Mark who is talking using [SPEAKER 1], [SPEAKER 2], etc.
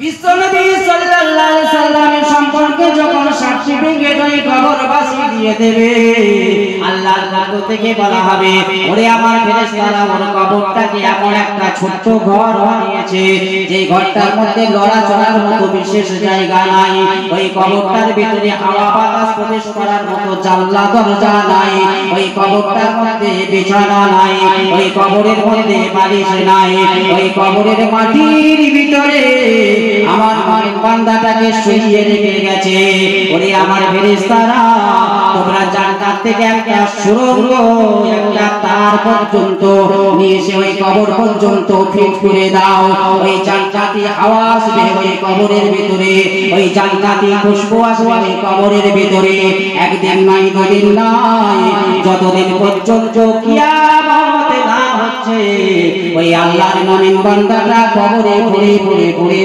[SPEAKER 1] বিশ্বনবী সাল্লাল্লাহু আলাইহি সাল্লামের সম্পর্কে যখন সার্টিফিকেট ওই কবরবাসী দিয়ে দেবে, আল্লাহর পক্ষ থেকে বলা হবে, ওরে আমার ফেরেশতারা ওর কবরটাকে এমন একটা ছোট্ট ঘর বানিয়েছে যে ঘরটার মধ্যে লড়াচড়ার মতো বিশেষ জায়গা নাই, ওই কবরটার ভিতরে হাওয়া বাতাস প্রবেশ করার মতো জানলা দরজা নাই, ওই কবরটার মধ্যে বিছানা নাই, ওই কবরের মধ্যে বালিশ নাই, ওই কবরের মাটির ভিতরে আমার বান্দাটাকে শুইয়ে রেখে গেছে। ওরে আমার ফেরেশতারা, তোমরা জান্নাত থেকে একটা সুড়ঙ্গ, একটা তার পর্যন্ত নিয়ে এসে ওই কবর পর্যন্ত ফিট করে দাও। ওই জান্নাতি হাওয়া আসবে ওই কবরের ভিতরে, ওই জান্নাতি খুশবু আসবে ওই কবরের ভিতরে। একদিন নয়, দুদিন নয়, যতদিন পর্যন্ত কিয়ামত না হচ্ছে ওই আল্লাহর মুমিন বান্দারা কবরে ঘুরে ঘুরে ঘুরে